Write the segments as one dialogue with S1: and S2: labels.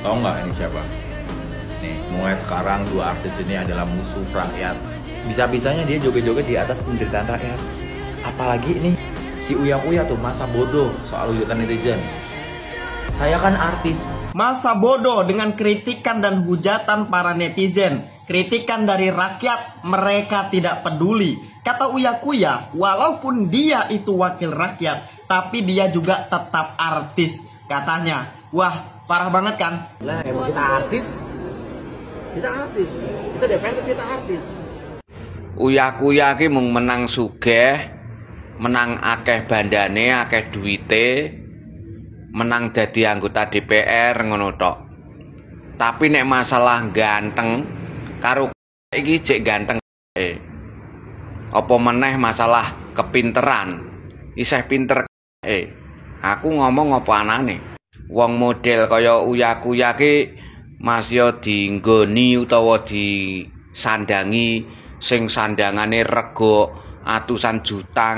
S1: Tahu nggak ini siapa? Nih, mulai sekarang dua artis ini adalah musuh rakyat. Bisa-bisanya dia joget-joget di atas penderitaan rakyat. Apalagi ini si Uya tuh masa bodoh soal hujatan netizen. Saya kan artis.
S2: Masa bodoh dengan kritikan dan hujatan para netizen. Kritikan dari rakyat, mereka tidak peduli. Kata Uya, walaupun dia itu wakil rakyat, tapi dia juga tetap artis. Katanya, wah parah banget kan?
S3: Lah emang kita artis. Kita artis. Kita DPR, kita artis.
S4: Uya ki mung menang sugih, menang akeh bandane, akeh duwite, menang dadi anggota DPR ngono tok. Tapi nek masalah ganteng karo iki cek ganteng apa meneh masalah kepinteran isih pinter aku ngomong apa anane wong model kaya Uya ki masya dinggoni utawa disandangi sing sandangane rego atusan juta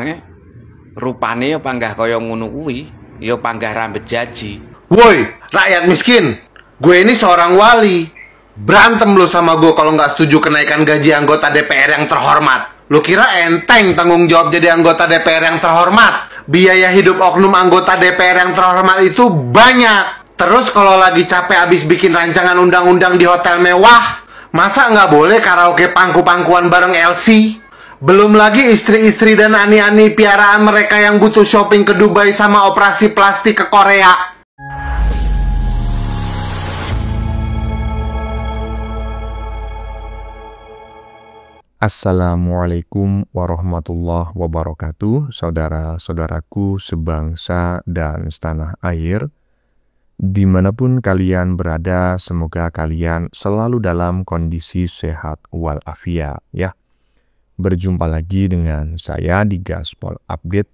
S4: rupane ya panggah kaya ngono kuwi ya panggah rambut jaji.
S5: Woi, rakyat miskin, gue ini seorang wali. Berantem lo sama gue kalau nggak setuju kenaikan gaji anggota DPR yang terhormat. Lo kira enteng tanggung jawab jadi anggota DPR yang terhormat? Biaya hidup oknum anggota DPR yang terhormat itu banyak. Terus kalau lagi capek abis bikin rancangan undang-undang di hotel mewah, masa nggak boleh karaoke pangku-pangkuan bareng LC? Belum lagi istri-istri dan ani-ani piaraan mereka yang butuh shopping ke Dubai sama operasi plastik ke Korea.
S6: Assalamualaikum warahmatullahi wabarakatuh, saudara-saudaraku sebangsa dan setanah air. Dimanapun kalian berada, semoga kalian selalu dalam kondisi sehat walafiat ya. Berjumpa lagi dengan saya di Gaspol Update.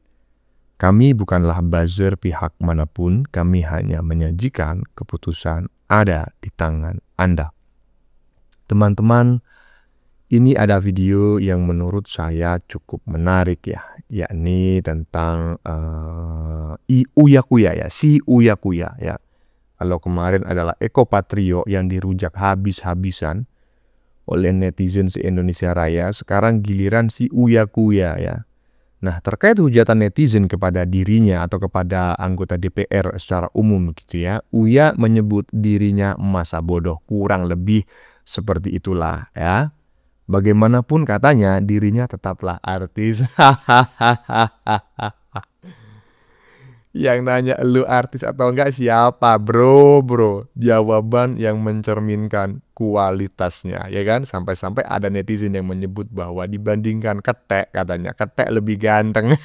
S6: Kami bukanlah buzzer pihak manapun, kami hanya menyajikan keputusan ada di tangan Anda. Teman-teman, ini ada video yang menurut saya cukup menarik ya, yakni tentang si Uya ya. Kalau kemarin adalah Eko Patrio yang dirujak habis-habisan oleh netizen se-Indonesia Raya, sekarang giliran si Uya ya. Nah, terkait hujatan netizen kepada dirinya atau kepada anggota DPR secara umum gitu ya, Uya menyebut dirinya masa bodoh, kurang lebih seperti itulah ya. Bagaimanapun katanya dirinya tetaplah artis. Yang nanya lu artis atau enggak siapa bro? Jawaban yang mencerminkan kualitasnya ya kan. Sampai-sampai ada netizen yang menyebut bahwa dibandingkan Ketek, katanya Ketek lebih ganteng.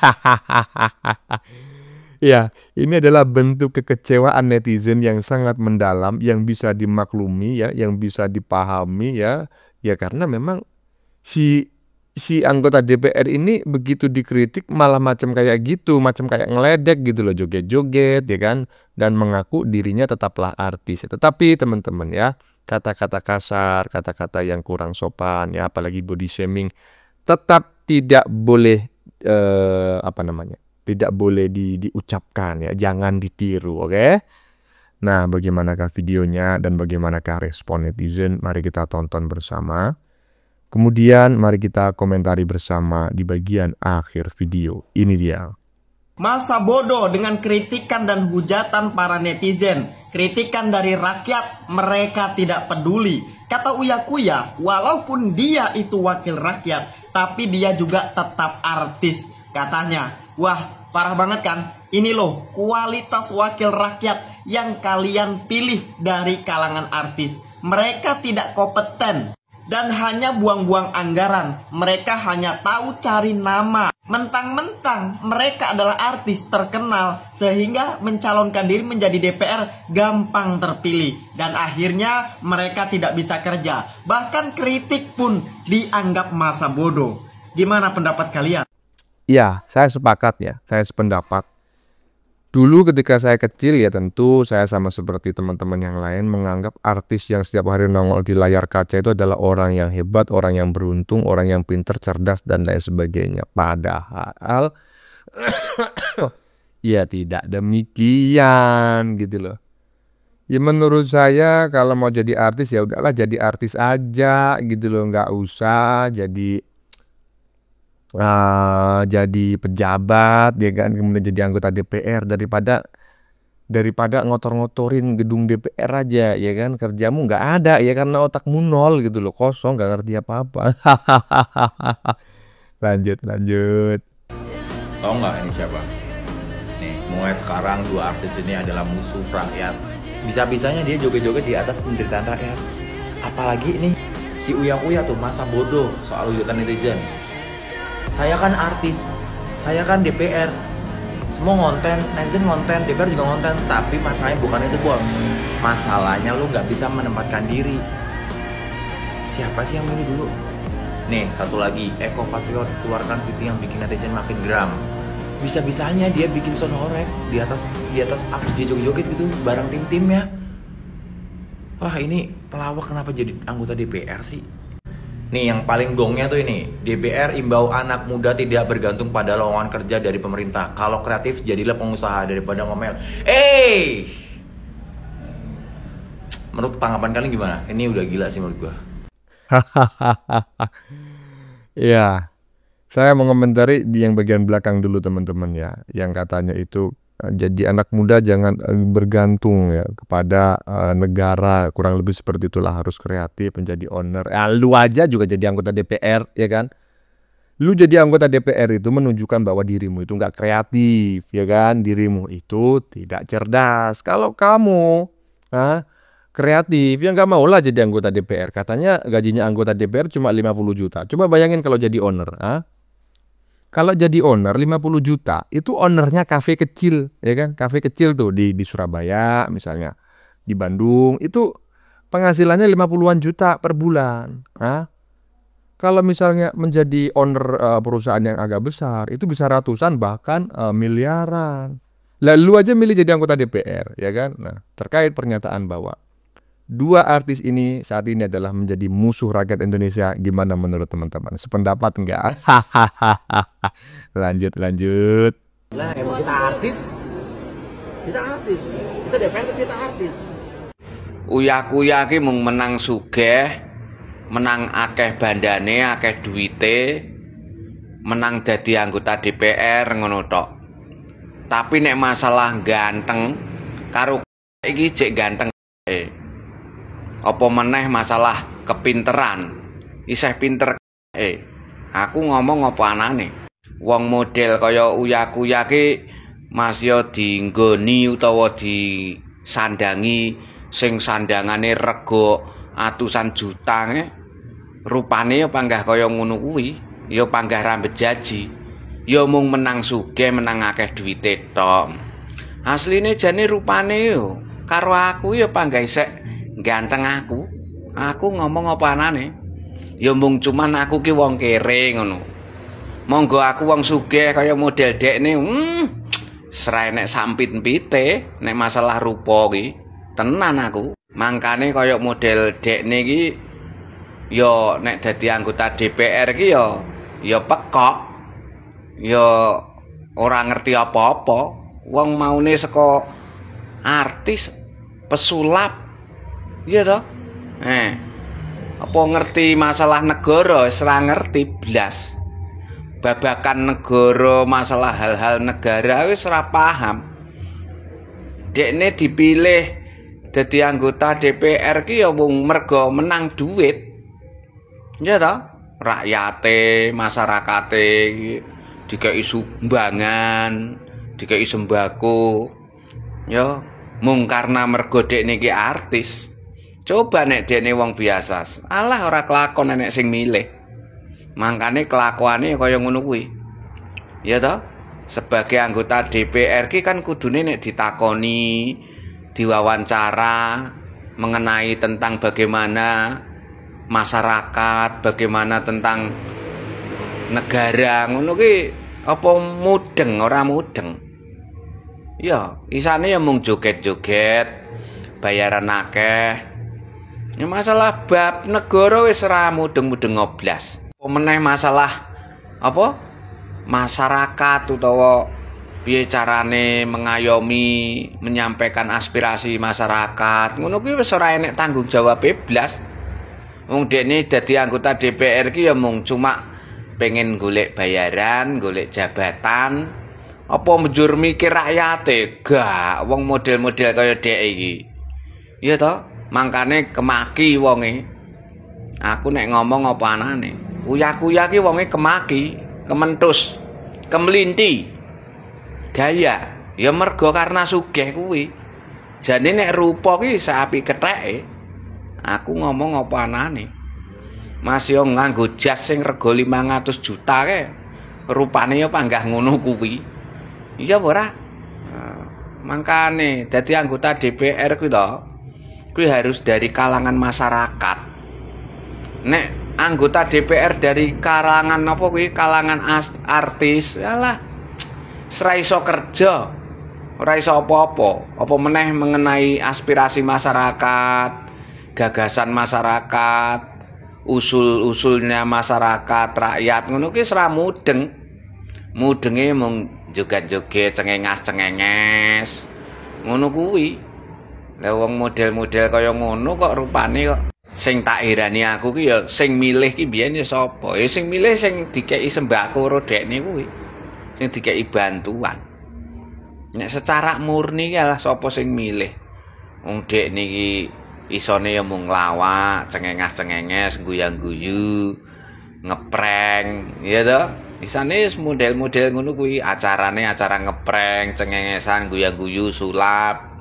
S6: Ya, ini adalah bentuk kekecewaan netizen yang sangat mendalam, yang bisa dimaklumi ya, yang bisa dipahami ya. Ya karena memang si anggota DPR ini begitu dikritik malah macam kayak gitu, macam kayak ngeledek gitu loh, joget-joget ya kan, dan mengaku dirinya tetaplah artis. Tetapi teman-teman ya, kata-kata kasar, kata-kata yang kurang sopan ya, apalagi body shaming tetap tidak boleh tidak boleh diucapkan ya, jangan ditiru, oke? Nah, bagaimanakah videonya dan bagaimanakah respon netizen? Mari kita tonton bersama. Kemudian mari kita komentari bersama di bagian akhir video. Ini dia.
S2: Masa bodoh dengan kritikan dan hujatan para netizen. Kritikan dari rakyat, mereka tidak peduli. Kata Uya, walaupun dia itu wakil rakyat, tapi dia juga tetap artis. Katanya, wah parah banget kan? Ini loh kualitas wakil rakyat yang kalian pilih dari kalangan artis. Mereka tidak kompeten dan hanya buang-buang anggaran. Mereka hanya tahu cari nama. Mentang-mentang mereka adalah artis terkenal sehingga mencalonkan diri menjadi DPR gampang terpilih. Dan akhirnya mereka tidak bisa kerja. Bahkan kritik pun dianggap masa bodoh. Gimana pendapat kalian?
S6: Ya, saya sepakat ya. Saya sependapat. Dulu ketika saya kecil ya tentu saya sama seperti teman-teman yang lain menganggap artis yang setiap hari nongol di layar kaca itu adalah orang yang hebat, orang yang beruntung, orang yang pintar, cerdas, dan lain sebagainya. Padahal ya tidak demikian gitu loh. Ya menurut saya kalau mau jadi artis ya udahlah jadi artis aja gitu loh, nggak usah jadi pejabat ya kan, kemudian jadi anggota DPR daripada ngotor-ngotorin gedung DPR aja ya kan, kerjamu nggak ada ya karena otakmu nol gitu loh, kosong nggak ngerti apa-apa. Lanjut.
S1: Tahu nggak ini siapa? Nih, mulai sekarang dua artis ini adalah musuh rakyat. Bisa-bisanya dia joget-joget di atas penderitaan rakyat. Apalagi nih, si Uya tuh masa bodoh soal hujatan netizen. Saya kan artis, saya kan DPR. Semua ngonten, netizen ngonten, DPR juga ngonten. Tapi masalahnya bukan itu bos. Masalahnya lu nggak bisa menempatkan diri. Siapa sih yang milih dulu? Nih, satu lagi, Eko Patriot keluarkan video yang bikin netizen makin geram. Bisa-bisanya dia bikin sound horeg di atas artis dia joget-joget gitu bareng tim-timnya. Wah, ini pelawak kenapa jadi anggota DPR sih? Nih yang paling gongnya tuh ini, DPR imbau anak muda tidak bergantung pada lowongan kerja dari pemerintah. Kalau kreatif jadilah pengusaha daripada ngomel. Menurut tanggapan kalian gimana? Ini udah gila sih menurut gua.
S6: Ya, saya mengomentari di yang bagian belakang dulu teman-teman ya, yang katanya itu jadi anak muda jangan bergantung ya kepada negara, kurang lebih seperti itulah, harus kreatif menjadi owner. Lu aja juga jadi anggota DPR ya kan? Lu jadi anggota DPR itu menunjukkan bahwa dirimu itu nggak kreatif ya kan? Dirimu itu tidak cerdas. Kalau kamu kreatif, ya nggak mau lah jadi anggota DPR. Katanya gajinya anggota DPR cuma 50 juta. Coba bayangin kalau jadi owner. Kalau jadi owner 50 juta, itu ownernya kafe kecil, ya kan? Kafe kecil tuh di Surabaya misalnya, di Bandung, itu penghasilannya 50-an juta per bulan. Kalau misalnya menjadi owner perusahaan yang agak besar, itu bisa ratusan bahkan miliaran. Lalu aja milih jadi anggota DPR, ya kan? Nah, terkait pernyataan bahwa dua artis ini saat ini adalah menjadi musuh rakyat Indonesia, gimana menurut teman-teman? Sependapat enggak? Lanjut.
S3: Lah emang kita artis, kita DPR, kita artis.
S4: Uya ki mung menang sugih, menang akeh bandane, akeh duwite, menang dadi anggota DPR ngono tok. Tapi nek masalah ganteng karo iki cek ganteng. Apa meneh masalah kepinteran, isih pinter. Aku ngomong apa anane. Wong model kaya Uya ki masya dinggoni utawa disandangi sing sandangane rega atusan juta rupane ya panggah kaya ngono kuwi, ya panggah rambet jaji. Ya mung menang sugih, menang akeh duwite tok. Asline jane rupane yo karo aku ya panggah isek ganteng aku ngomong apa anane. Ya mung cuman aku ki wong kere ngono. Monggo aku wong sugih kaya model dekne, serae nek sampit-pite nek masalah rupa ki tenan aku. Mangkane kaya model dekne ki ya nek dadi anggota DPR ki ya pekok. Ya ora ngerti apa-apa. Wong maune saka artis pesulap. Iya toh? Apa ngerti masalah negara, wis ora ngerti blas. Babakan negara, masalah hal-hal negara wis ora paham. Dekne dipilih dadi anggota DPR ki ya wong mergo menang duit. Iya toh? Rakyate, masyarakate dikei sumbangan, dikei sembako. Ya, mung karena mergo dekne ki artis. Coba nek dene wong biasa, alah ora kelakon nek sing milih. Mangkane kelakuane kaya ngono kuwi. Ya toh? Sebagai anggota DPR ki kan kudune nek ditakoni, diwawancara mengenai tentang bagaimana masyarakat, bagaimana tentang negara ngono ki apa mudeng ora mudeng. Ya, isane ya mung joget-joget, bayaran akeh. Ya masalah bab negara wis ora mudeng-mudeng ngoblas. Apa meneh masalah apa? Masyarakat utawa piye carane mengayomi, menyampaikan aspirasi masyarakat. Ngono kuwi wis ora enek tanggung jawab blas. Wong dekne dadi anggota DPR ki ya mung cuma pengen golek bayaran, golek jabatan. Apa menjur mikir rakyate? Gak, wong model-model kaya dhek iki. Iya toh? Mangkane kemaki wonge. Aku nek ngomong apa anane? Uya-kuya ki wonge kemaki, kementus, kemelinti. Gaya, ya mergo karena sugih kuwi. Jane nek rupa ki sapi ketheke. Aku ngomong apa anane? Masih nganggo jas sing rega 500 juta ke. Rupane ya panggah ngono kuwi. Iya ora? Mangkane dadi anggota DPR kuwi to. Kuwi harus dari kalangan masyarakat. Nek anggota DPR dari kalangan apa kuwi? Kalangan artis. Yalah. Ora iso kerja, ora iso apa-apa. Apa meneh mengenai aspirasi masyarakat, gagasan masyarakat, usul-usulnya masyarakat, rakyat ngono ki ora mudeng. Mudenge mung joget-joget cengengas-cengenges. Ngono kuwi. Lah wong model-model kaya ngono kok rupane kok sing tak irani aku ki ya sing milih ki biyen ya sapa? Ya sing milih sing dikeki sembako karo dekne kuwi. Sing dikeki bantuan. Nek secara murni ya sapa sing milih. Wong dek niki isone ya mung lawak, cengengas-cengenges, guyang-guyu, ngeprank, ya toh? Isane model-model ngono kuwi, acarane acara ngeprank, cengengesan, guyang-guyu, sulap.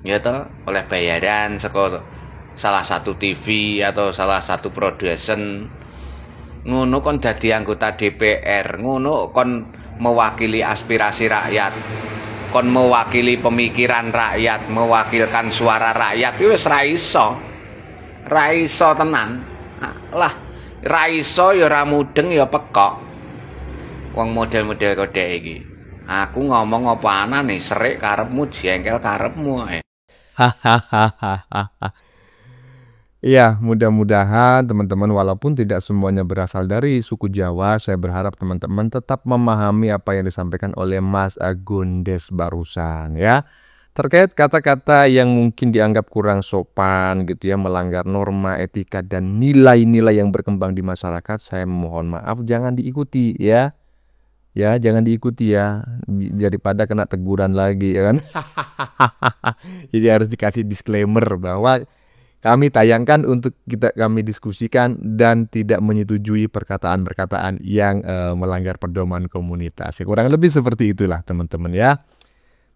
S4: Ya toh, oleh bayaran saka salah satu TV atau salah satu produsen. Ngono kon dadi anggota DPR, ngono kon mewakili aspirasi rakyat, kon mewakili pemikiran rakyat, mewakilkan suara rakyat itu wis ra iso tenan. Lah ra iso ya ora mudeng ya pekok. Wong model-model kode iki. Aku ngomong apa anane serik karepmu jengkel karepmu ae.
S6: Iya, mudah-mudahan teman-teman walaupun tidak semuanya berasal dari suku Jawa, saya berharap teman-teman tetap memahami apa yang disampaikan oleh Mas Gondes barusan ya. Terkait kata-kata yang mungkin dianggap kurang sopan gitu ya, melanggar norma, etika dan nilai-nilai yang berkembang di masyarakat, saya mohon maaf jangan diikuti ya. Ya, jangan diikuti ya. Daripada kena teguran lagi ya kan. Jadi harus dikasih disclaimer bahwa kami tayangkan untuk kami diskusikan dan tidak menyetujui perkataan-perkataan yang melanggar pedoman komunitas. Ya, kurang lebih seperti itulah teman-teman ya.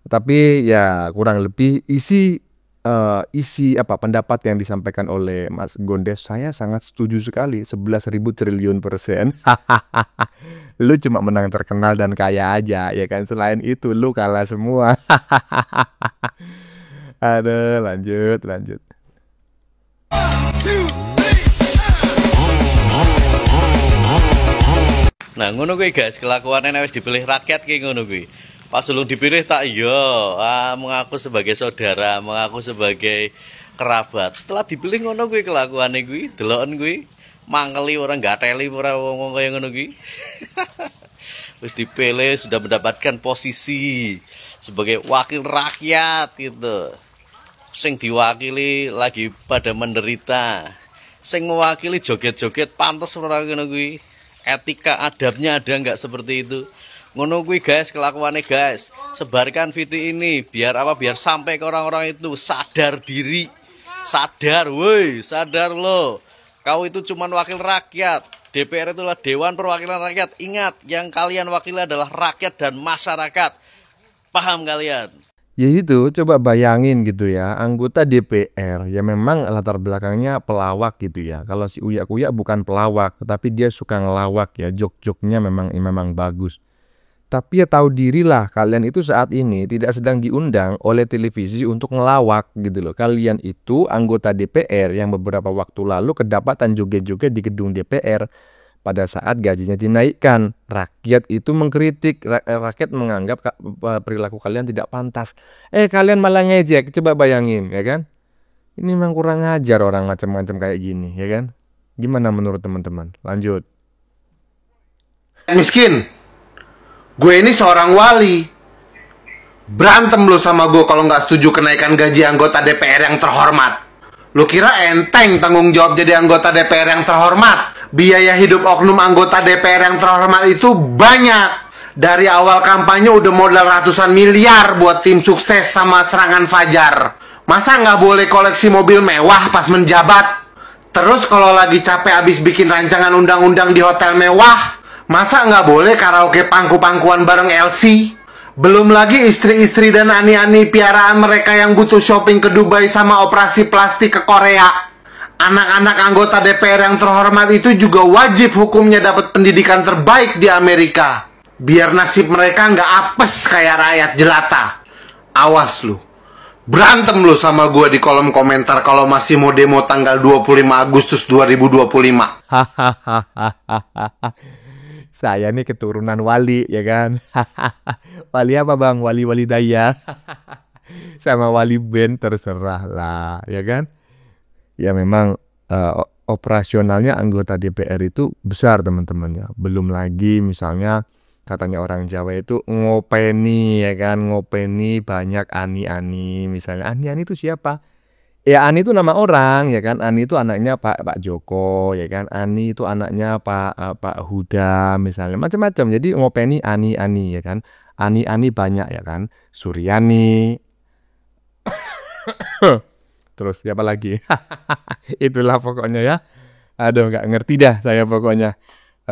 S6: Tapi ya kurang lebih isi pendapat yang disampaikan oleh Mas Gondes saya sangat setuju sekali. 11.000 triliun %. Lu cuma menang terkenal dan kaya aja ya kan. Selain itu lu kalah semua. Aduh, lanjut.
S7: Nah, ngono kuwi guys, kelakuane nek wis dipilih rakyat ki ngono kuwi. Pas ulun dipilih tak mengaku sebagai saudara, mengaku sebagai kerabat. Setelah dipilih ngono kuwi kelakuane kuwi, deloken kuwi, mangkeli orang gateli ora wong kaya ngono kuwi. Wis dipilih sudah mendapatkan posisi sebagai wakil rakyat gitu. Sing diwakili lagi pada menderita. Sing mewakili joget-joget pantes ora ngono kuwi. Etika adabnya ada nggak seperti itu? Ngono kuwi guys, kelakuannya guys. Sebarkan video ini biar sampai ke orang-orang itu sadar diri. Sadar, woi, sadar lo. Kau itu cuma wakil rakyat. DPR itulah Dewan Perwakilan Rakyat. Ingat, yang kalian wakili adalah rakyat dan masyarakat. Paham kalian?
S6: Ya itu, coba bayangin gitu ya, anggota DPR ya memang latar belakangnya pelawak gitu ya. Kalau si Uya-Kuya bukan pelawak, tetapi dia suka ngelawak ya, jok-joknya memang bagus. Tapi ya tahu dirilah kalian itu saat ini tidak sedang diundang oleh televisi untuk ngelawak gitu loh. Kalian itu anggota DPR yang beberapa waktu lalu kedapatan joget-joget di gedung DPR pada saat gajinya dinaikkan. Rakyat itu mengkritik, rakyat menganggap perilaku kalian tidak pantas. Kalian malah ngejek, coba bayangin ya kan. Ini memang kurang ajar orang macam-macam kayak gini ya kan. Gimana menurut teman-teman? Lanjut.
S5: Miskin. Gue ini seorang wali. Berantem lo sama gue kalau nggak setuju kenaikan gaji anggota DPR yang terhormat. Lo kira enteng tanggung jawab jadi anggota DPR yang terhormat? Biaya hidup oknum anggota DPR yang terhormat itu banyak. Dari awal kampanye udah modal ratusan miliar buat tim sukses sama serangan fajar. Masa nggak boleh koleksi mobil mewah pas menjabat? Terus kalau lagi capek abis bikin rancangan undang-undang di hotel mewah, masa nggak boleh karaoke pangku-pangkuan bareng LC? Belum lagi istri-istri dan ani-ani piaraan mereka yang butuh shopping ke Dubai sama operasi plastik ke Korea. Anak-anak anggota DPR yang terhormat itu juga wajib hukumnya dapat pendidikan terbaik di Amerika. Biar nasib mereka nggak apes kayak rakyat jelata. Awas lu. Berantem lu sama gue di kolom komentar kalau masih mau demo tanggal 25 Agustus 2025.
S6: Saya nih keturunan wali, ya kan? Wali apa bang? Wali daya. Sama wali band terserah lah, ya kan? Ya memang operasionalnya anggota DPR itu besar teman-teman ya. Belum lagi misalnya katanya orang Jawa itu ngopeni, ya kan? Ngopeni banyak ani-ani. Misalnya ani-ani itu siapa? Ya Ani itu nama orang, ya kan? Ani itu anaknya Pak Joko, ya kan? Ani itu anaknya Pak Huda, misalnya macam-macam. Jadi ngopeni ani, ya kan? Ani banyak, ya kan? Suryani. Terus siapa lagi? Itulah pokoknya ya. Aduh, nggak ngerti dah saya pokoknya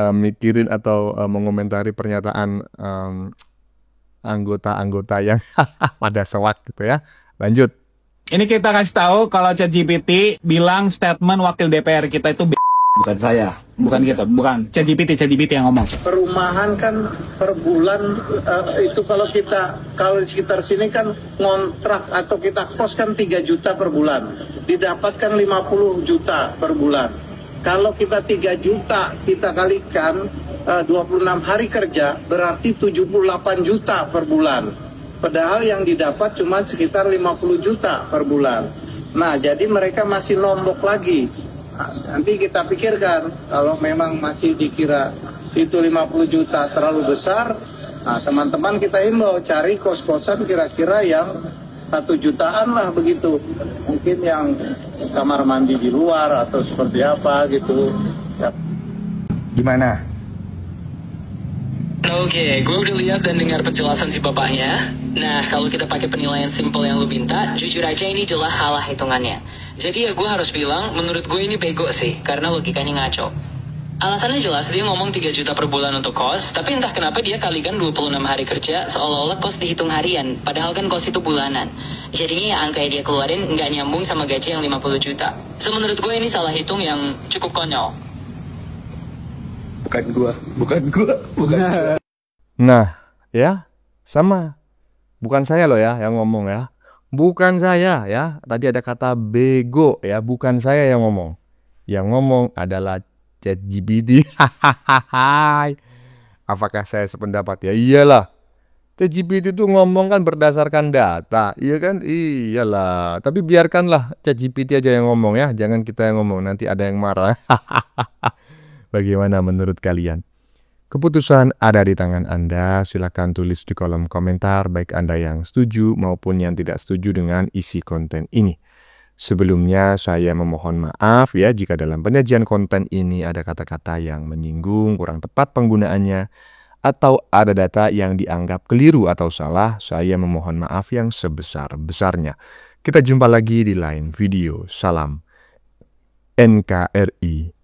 S6: mikirin atau mengomentari pernyataan anggota-anggota yang pada sewak gitu ya. Lanjut.
S8: Ini kita kasih tahu kalau ChatGPT bilang statement wakil DPR kita itu
S3: Bukan saya.
S8: bukan gitu, bukan ChatGPT yang ngomong.
S9: Perumahan kan per bulan itu kalau di sekitar sini kan ngontrak atau kita kos kan 3 juta per bulan, didapatkan 50 juta per bulan. Kalau kita 3 juta kita kalikan 26 hari kerja berarti 78 juta per bulan. Padahal yang didapat cuma sekitar 50 juta per bulan. Nah, jadi mereka masih nombok lagi. Nah, nanti kita pikirkan, kalau memang masih dikira itu 50 juta terlalu besar, nah teman-teman kita himbau cari kos-kosan kira-kira yang 1 jutaan lah begitu. Mungkin yang kamar mandi di luar atau seperti apa gitu. Ya.
S3: Gimana?
S10: Oke, gue udah lihat dan dengar penjelasan si bapaknya. Nah, kalau kita pakai penilaian simpel yang lu minta, jujur aja ini jelas salah hitungannya. Jadi ya gue harus bilang, menurut gue ini bego sih, karena logikanya ngaco. Alasannya jelas, dia ngomong 3 juta per bulan untuk kos, tapi entah kenapa dia kalikan 26 hari kerja, seolah-olah kos dihitung harian, padahal kan kos itu bulanan. Jadinya ya angka yang dia keluarin nggak nyambung sama gaji yang 50 juta. So, menurut gue ini salah hitung yang cukup konyol.
S3: Bukan gua.
S6: Nah, ya, sama. Bukan saya loh ya yang ngomong ya. Bukan saya ya. Tadi ada kata bego ya, bukan saya yang ngomong. Yang ngomong adalah ChatGPT. Apakah saya sependapat? Ya iyalah. ChatGPT itu ngomong kan berdasarkan data, iya kan? Iyalah. Tapi biarkanlah ChatGPT aja yang ngomong ya, jangan kita yang ngomong. Nanti ada yang marah. Bagaimana menurut kalian? Keputusan ada di tangan Anda. Silakan tulis di kolom komentar, baik Anda yang setuju maupun yang tidak setuju dengan isi konten ini. Sebelumnya saya memohon maaf ya jika dalam penyajian konten ini ada kata-kata yang menyinggung, kurang tepat penggunaannya, atau ada data yang dianggap keliru atau salah. Saya memohon maaf yang sebesar-besarnya. Kita jumpa lagi di lain video. Salam NKRI.